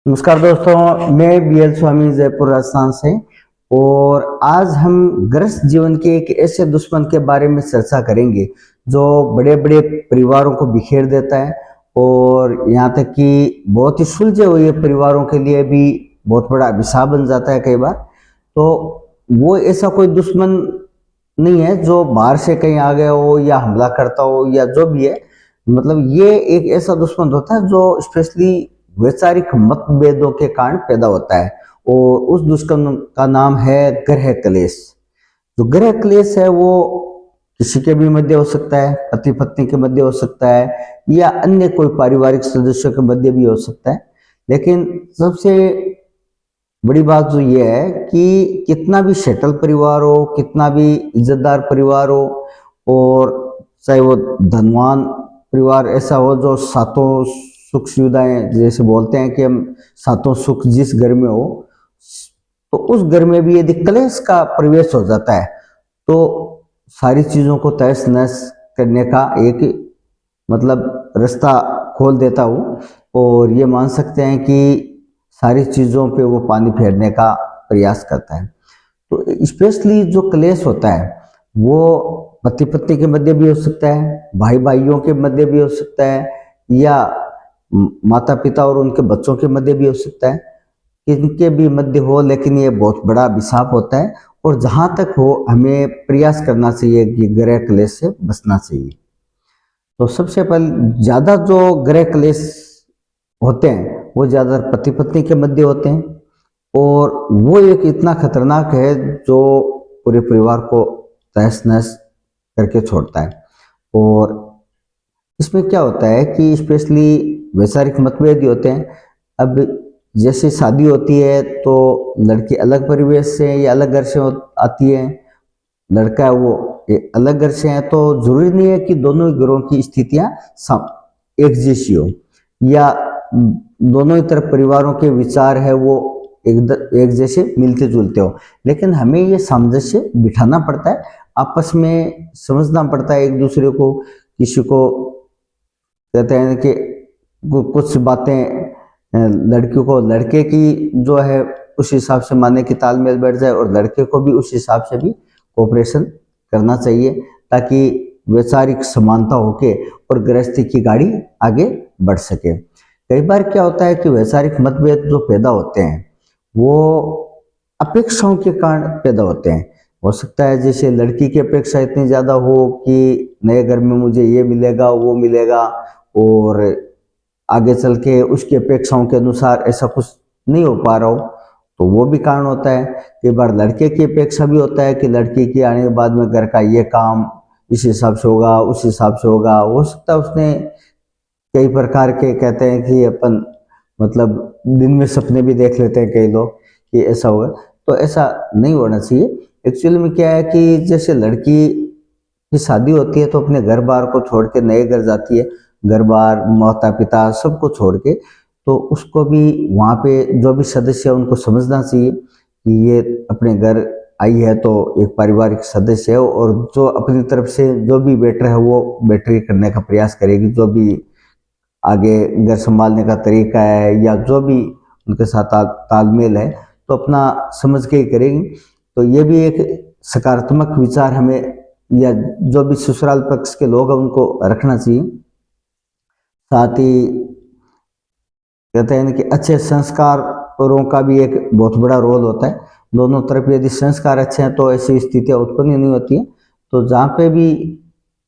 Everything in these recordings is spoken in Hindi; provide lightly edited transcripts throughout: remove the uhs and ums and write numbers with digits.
नमस्कार दोस्तों, मैं बीएल स्वामी जयपुर राजस्थान से। और आज हम गृहस्थ जीवन के एक ऐसे दुश्मन के बारे में चर्चा करेंगे जो बड़े बड़े परिवारों को बिखेर देता है और यहाँ तक कि बहुत ही सुलझे हुए परिवारों के लिए भी बहुत बड़ा अभिशाप बन जाता है कई बार। तो वो ऐसा कोई दुश्मन नहीं है जो बाहर से कहीं आ गया हो या हमला करता हो या जो भी है। मतलब ये एक ऐसा दुश्मन होता है जो स्पेशली वैचारिक मतभेदों के कारण पैदा होता है और उस दुश्मन का नाम है ग्रह क्लेश। जो ग्रह क्लेश है वो किसी के भी मध्य हो सकता है, पति पत्नी के मध्य हो सकता है या अन्य कोई पारिवारिक सदस्यों के मध्य भी हो सकता है। लेकिन सबसे बड़ी बात जो ये है कि कितना भी सेटल परिवार हो, कितना भी इज्जतदार परिवार हो और चाहे वो धनवान परिवार ऐसा हो जो सातों सुख सुविधाएं, जैसे बोलते हैं कि हम सातों सुख जिस घर में हो, तो उस घर में भी यदि क्लेश का प्रवेश हो जाता है तो सारी चीजों को तहस नहस करने का एक मतलब रास्ता खोल देता हूँ। और ये मान सकते हैं कि सारी चीजों पे वो पानी फेरने का प्रयास करता है। तो स्पेशली जो क्लेश होता है वो पति पत्नी के मध्य भी हो सकता है, भाई भाइयों के मध्य भी हो सकता है या माता पिता और उनके बच्चों के मध्य भी हो सकता है, इनके भी मध्य हो। लेकिन ये बहुत बड़ा अभिशाप होता है और जहां तक हो हमें प्रयास करना चाहिए कि ग्रह क्लेश से बचना चाहिए। तो सबसे पहले ज्यादा जो ग्रह क्लेश होते हैं वो ज्यादातर पति पत्नी के मध्य होते हैं और वो एक इतना खतरनाक है जो पूरे परिवार को तहस नहस करके छोड़ता है। और इसमें क्या होता है कि स्पेशली वैचारिक मतभेद ही होते हैं। अब जैसे शादी होती है तो लड़की अलग परिवेश से या अलग घर से आती है, लड़का वो अलग घर से है, तो जरूरी नहीं है कि दोनों ही घरों की स्थितियां एक जैसी हो या दोनों ही तरफ परिवारों के विचार है वो एक जैसे मिलते जुलते हो। लेकिन हमें ये सामंजस्य बिठाना पड़ता है, आपस में समझना पड़ता है एक दूसरे को। किसी को कहते हैं कि कुछ बातें लड़कियों को लड़के की जो है उस हिसाब से माने कि तालमेल बैठ जाए और लड़के को भी उस हिसाब से भी कोऑपरेशन करना चाहिए ताकि वैचारिक समानता होके और गृहस्थी की गाड़ी आगे बढ़ सके। कई बार क्या होता है कि वैचारिक मतभेद जो पैदा होते हैं वो अपेक्षाओं के कारण पैदा होते हैं। हो सकता है जैसे लड़की की अपेक्षा इतनी ज्यादा हो कि नए घर में मुझे ये मिलेगा वो मिलेगा और आगे चल के उसकी अपेक्षाओं के अनुसार ऐसा कुछ नहीं हो पा रहा हो, तो वो भी कारण होता है। कई बार लड़के की अपेक्षा भी होता है कि लड़की के आने के बाद में घर का ये काम इस हिसाब से होगा उस हिसाब से होगा। हो सकता है उसने कई प्रकार के कहते हैं कि अपन मतलब दिन में सपने भी देख लेते हैं कई लोग कि ऐसा होगा, तो ऐसा नहीं होना चाहिए। एक्चुअली में क्या है कि जैसे लड़की की शादी होती है तो अपने घर बार को छोड़ के नए घर जाती है, घर बार माता पिता सबको छोड़ के, तो उसको भी वहाँ पे जो भी सदस्य है उनको समझना चाहिए कि ये अपने घर आई है तो एक पारिवारिक सदस्य है और जो अपनी तरफ से जो भी बेटर है वो बेटर करने का प्रयास करेगी। जो भी आगे घर संभालने का तरीका है या जो भी उनके साथ तालमेल है तो अपना समझ के ही करेंगे। तो ये भी एक सकारात्मक विचार हमें या जो भी ससुराल पक्ष के लोग हैं उनको रखना चाहिए। साथ ही कहते हैं कि अच्छे संस्कारों का भी एक बहुत बड़ा रोल होता है। दोनों तरफ यदि संस्कार अच्छे हैं तो ऐसी स्थितियां उत्पन्न नहीं होती हैं। तो जहाँ पे भी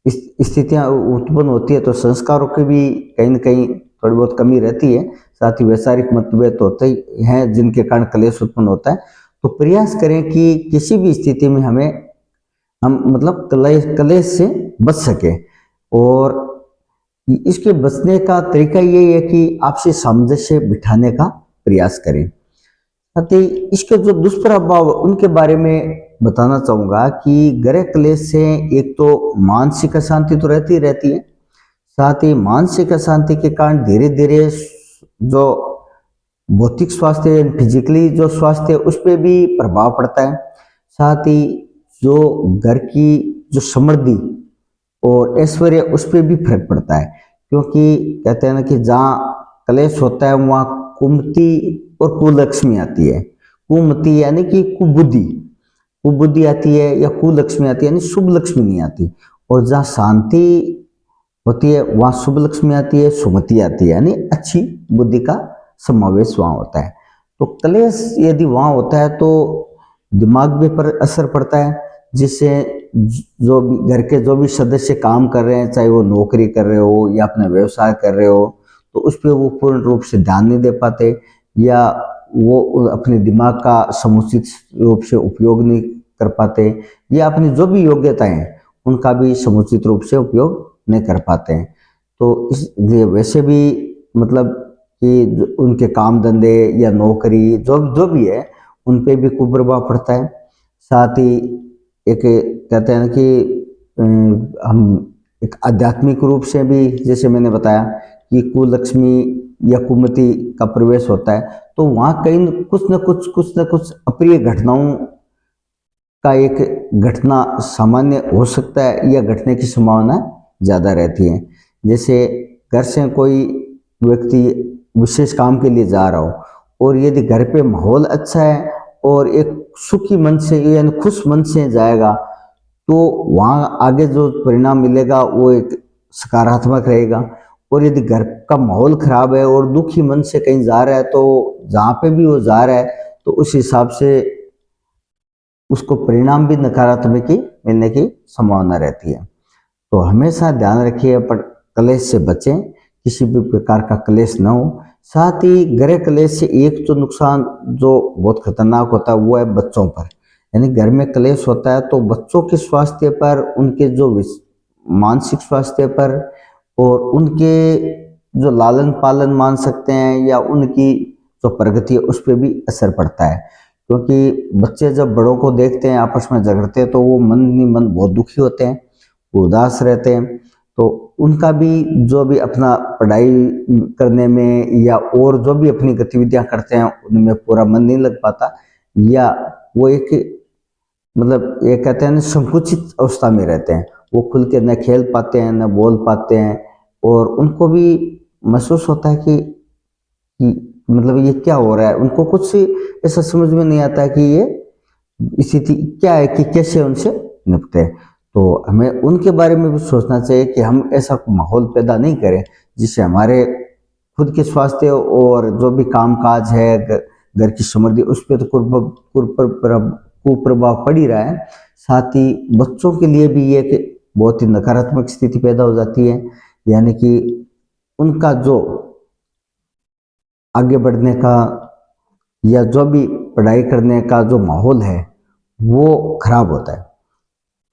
स्थितियां उत्पन्न होती है तो संस्कारों की भी कहीं न कहीं थोड़ी बहुत कमी रहती है। साथ ही वैचारिक मतभेद होते ही हैं जिनके कारण क्लेश उत्पन्न होता है। तो प्रयास करें कि किसी भी स्थिति में हम मतलब क्लेश से बच सके। और इसके बचने का तरीका ये है कि आपसी सामंजस्य बिठाने का प्रयास करें। साथ ही इसके जो दुष्प्रभाव उनके बारे में बताना चाहूंगा कि ग्रह क्लेश से एक तो मानसिक अशांति तो रहती है, साथ ही मानसिक अशांति के कारण धीरे धीरे जो भौतिक स्वास्थ्य फिजिकली जो स्वास्थ्य उस पर भी प्रभाव पड़ता है। साथ ही जो घर की जो समृद्धि और ऐश्वर्य उस पर भी फर्क पड़ता है, क्योंकि कहते हैं ना कि जहाँ क्लेश होता है वहाँ कुमति और कुलक्ष्मी आती है। कुमति यानी कि कुबुद्धि, कुबुद्धि आती है, या कुलक्ष्मी आती है यानी शुभ लक्ष्मी नहीं आती। और जहाँ शांति होती है वहाँ शुभ लक्ष्मी आती है, सुमति आती है, यानी अच्छी बुद्धि का समावेश वहाँ होता है। तो क्लेश यदि वहाँ होता है तो दिमाग भी पर असर पड़ता है, जिससे जो भी घर के जो भी सदस्य काम कर रहे हैं, चाहे वो नौकरी कर रहे हो या अपना व्यवसाय कर रहे हो, तो उस पर वो पूर्ण रूप से ध्यान नहीं दे पाते, या वो अपने दिमाग का समुचित रूप से उपयोग नहीं कर पाते, या अपनी जो भी योग्यताएं हैं उनका भी समुचित रूप से उपयोग नहीं कर पाते हैं। तो इसलिए वैसे भी मतलब कि उनके काम धंधे या नौकरी जो जो भी है उन पे भी कुप्रभाव पड़ता है। साथ ही एक कहते हैं कि हम एक आध्यात्मिक रूप से भी, जैसे मैंने बताया कि कुलक्ष्मी या कुमति का प्रवेश होता है, तो वहाँ कहीं कुछ न कुछ अप्रिय घटनाओं का एक घटना सामान्य हो सकता है, या घटने की संभावना ज़्यादा रहती है। जैसे घर से कोई व्यक्ति विशेष काम के लिए जा रहा हो और यदि घर पे माहौल अच्छा है और एक सुखी मन से यानी खुश मन से जाएगा, तो वहाँ आगे जो परिणाम मिलेगा वो एक सकारात्मक रहेगा। और यदि घर का माहौल खराब है और दुखी मन से कहीं जा रहा है, तो जहाँ पे भी वो जा रहा है तो उस हिसाब से उसको परिणाम भी नकारात्मक ही मिलने की संभावना रहती है। तो हमेशा ध्यान रखिए, पर क्लेश से बचें, किसी भी प्रकार का क्लेश न हो। साथ ही गृह क्लेश से एक जो नुकसान जो बहुत खतरनाक होता है वो है बच्चों पर। यानी घर में क्लेश होता है तो बच्चों के स्वास्थ्य पर, उनके जो मानसिक स्वास्थ्य पर, और उनके जो लालन पालन मान सकते हैं या उनकी जो प्रगति है उस पर भी असर पड़ता है। क्योंकि बच्चे जब बड़ों को देखते हैं आपस में झगड़ते हैं तो वो मन ही मन बहुत दुखी होते हैं, उदास रहते हैं। तो उनका भी जो भी अपना पढ़ाई करने में या और जो भी अपनी गतिविधियां करते हैं उनमें पूरा मन नहीं लग पाता, या वो एक मतलब ये कहते हैं ना संकुचित अवस्था में रहते हैं। वो खुल के न खेल पाते हैं न बोल पाते हैं, और उनको भी महसूस होता है कि मतलब ये क्या हो रहा है। उनको कुछ ऐसा समझ में नहीं आता है कि ये स्थिति क्या है, कि कैसे उनसे निपटे। तो हमें उनके बारे में भी सोचना चाहिए कि हम ऐसा माहौल पैदा नहीं करें जिससे हमारे खुद के स्वास्थ्य और जो भी काम काज है घर की समृद्धि उस पर तो कुप्रभाव पड़ ही रहा है। साथ ही बच्चों के लिए भी ये एक बहुत ही नकारात्मक स्थिति पैदा हो जाती है, यानी कि उनका जो आगे बढ़ने का या जो भी पढ़ाई करने का जो माहौल है वो खराब होता है।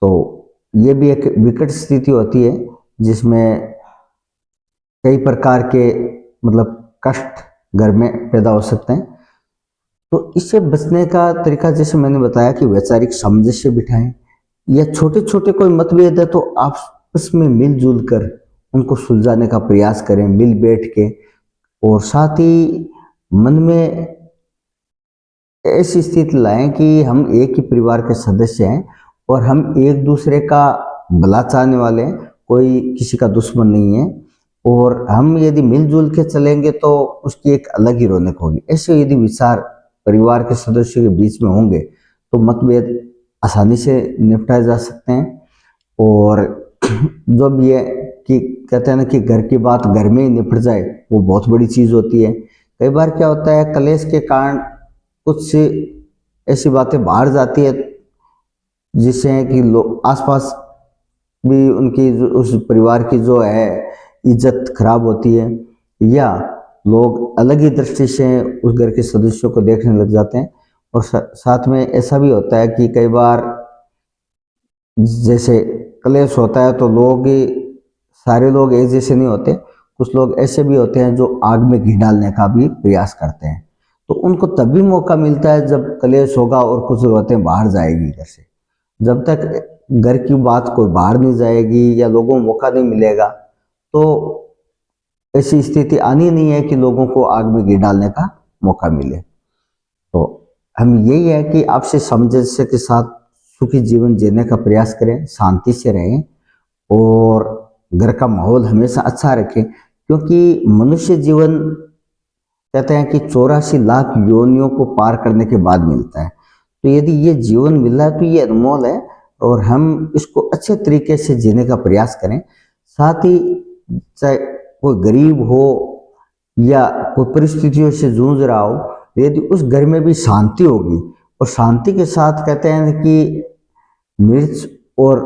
तो ये भी एक विकट स्थिति होती है जिसमें कई प्रकार के मतलब कष्ट घर में पैदा हो सकते हैं। तो इससे बचने का तरीका जैसे मैंने बताया कि वैचारिक सामंजस्य बिठाएं, या छोटे छोटे कोई मतभेद है तो आपस में मिलजुल कर उनको सुलझाने का प्रयास करें मिल बैठ के। और साथ ही मन में ऐसी स्थिति लाएं कि हम एक ही परिवार के सदस्य हैं और हम एक दूसरे का भला चाहने वाले हैं, कोई किसी का दुश्मन नहीं है। और हम यदि मिलजुल के चलेंगे तो उसकी एक अलग ही रौनक होगी। ऐसे यदि विचार परिवार के सदस्यों के बीच में होंगे तो मतभेद आसानी से निपटाए जा सकते हैं। और जो भी है कि कहते हैं ना कि घर की बात घर में ही निपट जाए, वो बहुत बड़ी चीज़ होती है। कई बार क्या होता है क्लेश के कारण कुछ ऐसी बातें बाहर जाती है जिससे कि लोग आसपास भी उनकी उस परिवार की जो है इज्जत खराब होती है, या लोग अलग ही दृष्टि से उस घर के सदस्यों को देखने लग जाते हैं। और साथ में ऐसा भी होता है कि कई बार जैसे क्लेश होता है तो लोग सारे लोग एक जैसे नहीं होते, कुछ लोग ऐसे भी होते हैं जो आग में घी डालने का भी प्रयास करते हैं। तो उनको तभी मौका मिलता है जब क्लेश होगा और कुछ बातें बाहर जाएगी घर से। जब तक घर की बात कोई बाहर नहीं जाएगी या लोगों को मौका नहीं मिलेगा तो ऐसी स्थिति आनी नहीं है कि लोगों को आग में घी डालने का मौका मिले। तो हम यही है कि आपसे सामंजस्य के साथ सुखी जीवन जीने का प्रयास करें, शांति से रहें और घर का माहौल हमेशा अच्छा रखें। क्योंकि मनुष्य जीवन कहते हैं कि 84 लाख योनियों को पार करने के बाद मिलता है। तो यदि ये जीवन मिल रहा है तो ये अनमोल है और हम इसको अच्छे तरीके से जीने का प्रयास करें। साथ ही चाहे कोई गरीब हो या कोई परिस्थितियों से जूझ रहा हो, यदि उस घर में भी शांति होगी और शांति के साथ कहते हैं कि मिर्च और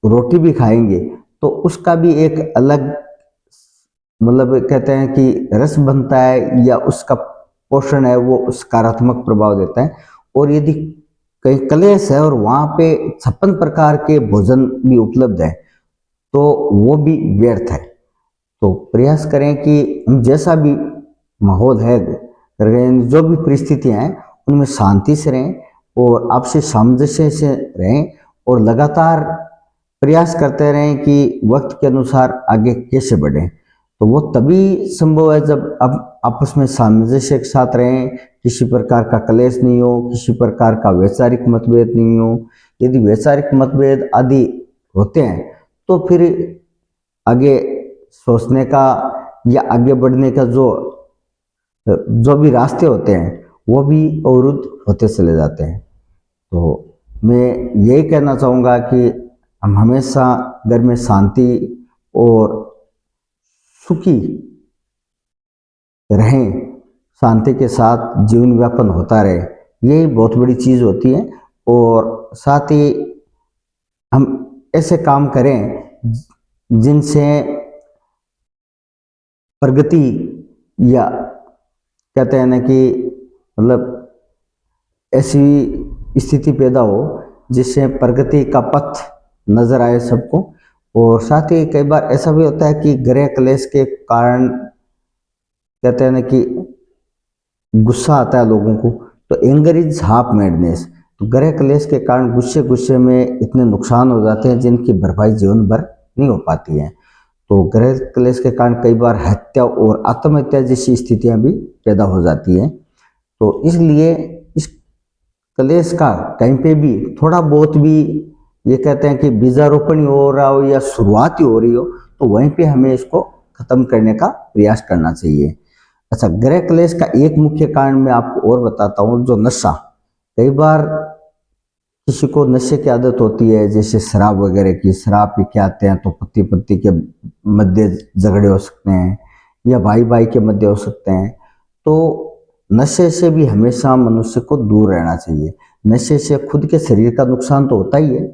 रोटी भी खाएंगे तो उसका भी एक अलग मतलब कहते हैं कि रस बनता है या उसका पोषण है वो सकारात्मक प्रभाव देता है। और यदि कहीं क्लेश है और वहाँ पे 56 प्रकार के भोजन भी उपलब्ध है तो वो भी व्यर्थ है। तो प्रयास करें कि हम जैसा भी माहौल है, जो भी परिस्थितियाँ हैं उनमें शांति से रहें और आपसी सामंजस्य से रहें और लगातार प्रयास करते रहें कि वक्त के अनुसार आगे कैसे बढ़ें। तो वो तभी संभव है जब आप आपस में सामंजस्य के साथ रहें, किसी प्रकार का क्लेश नहीं हो, किसी प्रकार का वैचारिक मतभेद नहीं हो। यदि वैचारिक मतभेद आदि होते हैं तो फिर आगे सोचने का या आगे बढ़ने का जो भी रास्ते होते हैं वो भी अवरुद्ध होते चले जाते हैं। तो मैं यही कहना चाहूँगा कि हम हमेशा घर में शांति और सुखी रहें, शांति के साथ जीवन व्यापन होता रहे, यही बहुत बड़ी चीज़ होती है। और साथ ही हम ऐसे काम करें जिनसे प्रगति या कहते हैं ना कि मतलब ऐसी स्थिति पैदा हो जिससे प्रगति का पथ नजर आए सबको। और साथ ही कई बार ऐसा भी होता है कि गृह क्लेश के कारण कहते हैं ना कि गुस्सा आता है लोगों को, तो एंगर इज हाफ मैडनेस। तो गृह क्लेश के कारण गुस्से गुस्से में इतने नुकसान हो जाते हैं जिनकी भरपाई जीवन भर नहीं हो पाती है। तो गृह क्लेश के कारण कई बार हत्या और आत्महत्या जैसी स्थितियां भी पैदा हो जाती हैं। तो इसलिए इस क्लेश का कहीं पे भी थोड़ा बहुत भी ये कहते हैं कि बीजारोपण हो रहा हो या शुरुआत ही हो रही हो तो वहीं पे हमें इसको खत्म करने का प्रयास करना चाहिए। अच्छा, गृह क्लेश का एक मुख्य कारण मैं आपको और बताता हूँ, जो नशा। कई बार किसी को नशे की आदत होती है, जैसे शराब वगैरह की, शराब पी के आते हैं तो पति पत्नी के मध्य झगड़े हो सकते हैं या भाई भाई के मध्य हो सकते हैं। तो नशे से भी हमेशा मनुष्य को दूर रहना चाहिए। नशे से खुद के शरीर का नुकसान तो होता ही है,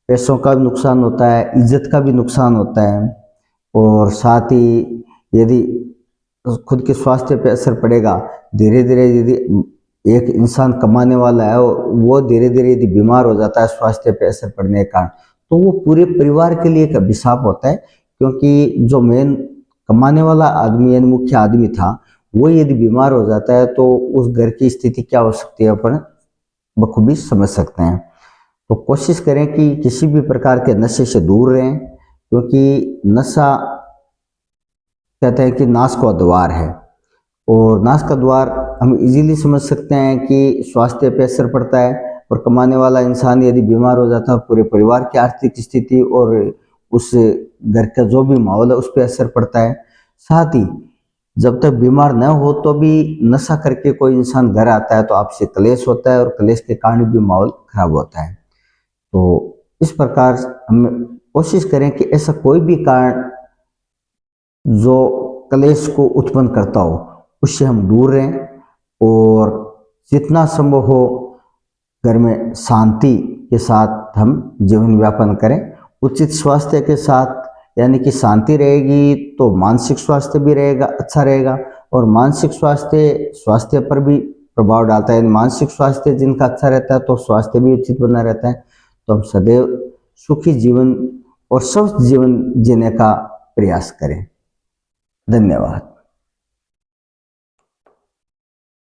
पैसों का भी नुकसान होता है, इज्जत का भी नुकसान होता है। और साथ ही यदि खुद के स्वास्थ्य पे असर पड़ेगा, धीरे धीरे यदि एक इंसान कमाने वाला है वो धीरे धीरे यदि बीमार हो जाता है स्वास्थ्य पे असर पड़ने के कारण, तो वो पूरे परिवार के लिए एक अभिशाप होता है। क्योंकि जो मेन कमाने वाला आदमी यानी मुख्य आदमी था वो यदि बीमार हो जाता है तो उस घर की स्थिति क्या हो सकती है अपन बखूबी समझ सकते हैं। तो कोशिश करें कि किसी भी प्रकार के नशे से दूर रहें, क्योंकि नशा कहते हैं कि नाश का द्वार है। और नाश का द्वार हम इजीली समझ सकते हैं कि स्वास्थ्य पे असर पड़ता है और कमाने वाला इंसान यदि बीमार हो जाता है पूरे परिवार की आर्थिक स्थिति और उस घर का जो भी माहौल है उस पर असर पड़ता है। साथ ही जब तक बीमार न हो तो भी नशा करके कोई इंसान घर आता है तो आपसे क्लेश होता है और क्लेश के कारण भी माहौल खराब होता है। तो इस प्रकार हम कोशिश करें कि ऐसा कोई भी कारण जो क्लेश को उत्पन्न करता हो उससे हम दूर रहें और जितना संभव हो घर में शांति के साथ हम जीवन व्यापन करें। उचित स्वास्थ्य के साथ यानी कि शांति रहेगी तो मानसिक स्वास्थ्य भी रहेगा, अच्छा रहेगा। और मानसिक स्वास्थ्य पर भी प्रभाव डालता है। मानसिक स्वास्थ्य जिनका अच्छा रहता है तो स्वास्थ्य भी उचित बना रहता है। तो हम सदैव सुखी जीवन और स्वस्थ जीवन जीने का प्रयास करें। धन्यवाद।